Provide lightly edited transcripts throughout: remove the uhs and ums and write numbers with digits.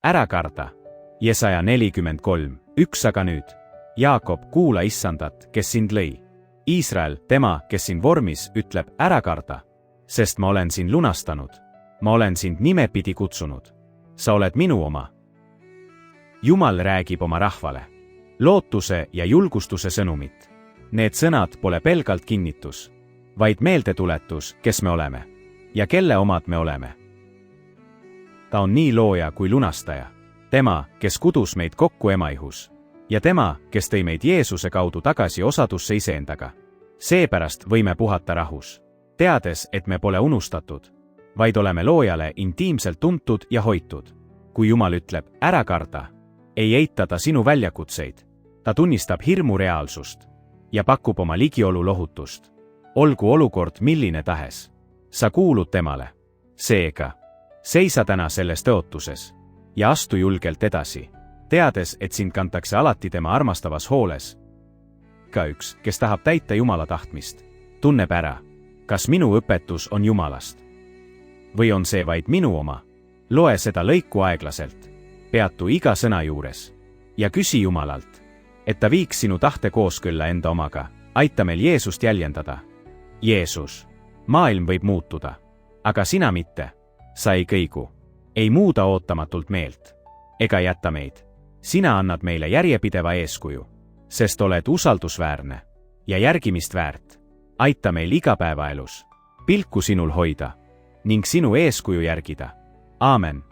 ära karda. Jesaja 43:1 Aga nüüd, Jaakob, kuula issandat, kes sind lõi. Iisrael, tema, kes sind vormis, ütleb, ära karda, sest ma olen sind lunastanud. Ma olen sind nimepidi kutsunud. Sa oled minu oma. Jumal räägib oma rahvale lootuse ja julgustuse sõnumit. Need sõnad pole pelgalt kinnitus, vaid meeldetuletus, kes me oleme ja kelle omad me oleme. Ta on nii looja kui lunastaja. Tema, kes kudus meid kokku emaihus. Ja tema, kes tõi meid Jeesuse kaudu tagasi osadusse iseendaga. Seepärast võime puhata rahus, teades, et me pole unustatud, vaid oleme loojale intiimselt tuntud ja hoitud. Kui Jumal ütleb, ära karda, ei eita ta sinu väljakutseid. Ta tunnistab hirmu reaalsust ja pakub oma ligiolu lohutust. Olgu olukord milline tahes, sa kuulud temale. Seega, seisa täna selles tõotuses ja astu julgelt edasi, teades, et sind kantakse alati tema armastavas hooles. Igaüks, kes tahab täita Jumala tahtmist, tunneb ära, kas minu õpetus on Jumalast või on see vaid minu oma. Loe seda lõiku aeglaselt, peatu iga sõna juures ja küsi Jumalalt, et ta viiks sinu tahte kooskõlla enda omaga. Aita meil Jeesust jäljendada. Jeesus, maailm võib muutuda, aga sina mitte. Sa ei kõigu, ei muuda ootamatult meelt ega jäta meid. Sina annad meile järjepideva eeskuju, sest oled usaldusväärne ja järgimist väärt. Aita meil igapäevaelus pilku sinul hoida ning sinu eeskuju järgida. Aamen.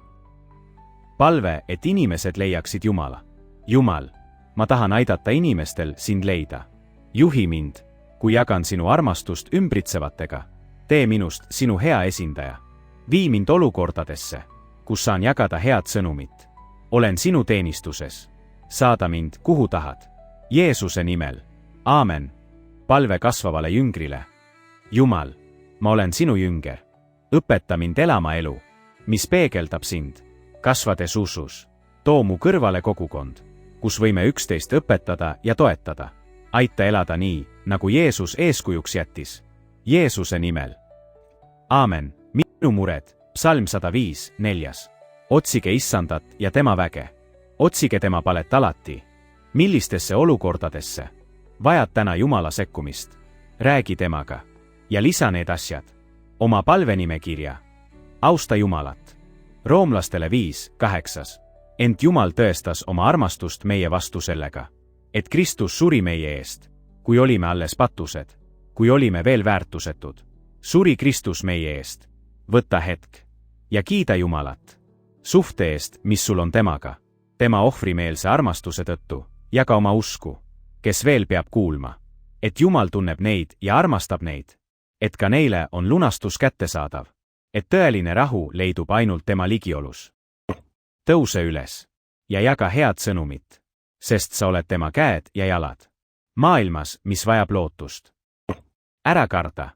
Palve, et inimesed leiaksid Jumala. Jumal, ma tahan aidata inimestel sind leida. Juhi mind, kui jagan sinu armastust ümbritsevatega. Tee minust sinu hea esindaja. Vii mind olukordadesse, kus saan jagada head sõnumit. Olen sinu teenistuses. Saada mind, kuhu tahad. Jeesuse nimel. Aamen. Palve kasvavale jüngrile. Jumal, ma olen sinu jünger. Õpeta mind elama elu, mis peegeldab sind, kasvades usus. Too mu kõrvale kogukond, kus võime üksteist õpetada ja toetada. Aita elada nii, nagu Jeesus eeskujuks jättis. Jeesuse nimel. Aamen. Minu mured. Psalm 105:4. Otsige issandat ja tema väge. Otsige tema palet alati. Millistesse olukordadesse vajad täna Jumala sekkumist? Räägi temaga ja lisa need asjad oma palvenimekirja. Austa Jumalat. Roomlastele 5:8. Ent Jumal tõestas oma armastust meie vastu sellega, et Kristus suri meie eest, kui olime alles patused, kui olime veel väärtusetud. Suri Kristus meie eest. Võta hetk ja kiida Jumalat suhte eest, mis sul on temaga, tema ohvrimeelse armastuse tõttu. Jaga oma usku, kes veel peab kuulma, et Jumal tunneb neid ja armastab neid, et ka neile on lunastus kättesaadav, et tõeline rahu leidub ainult tema ligiolus. Tõuse üles ja jaga head sõnumit, sest sa oled tema käed ja jalad maailmas, mis vajab lootust. Ära karda,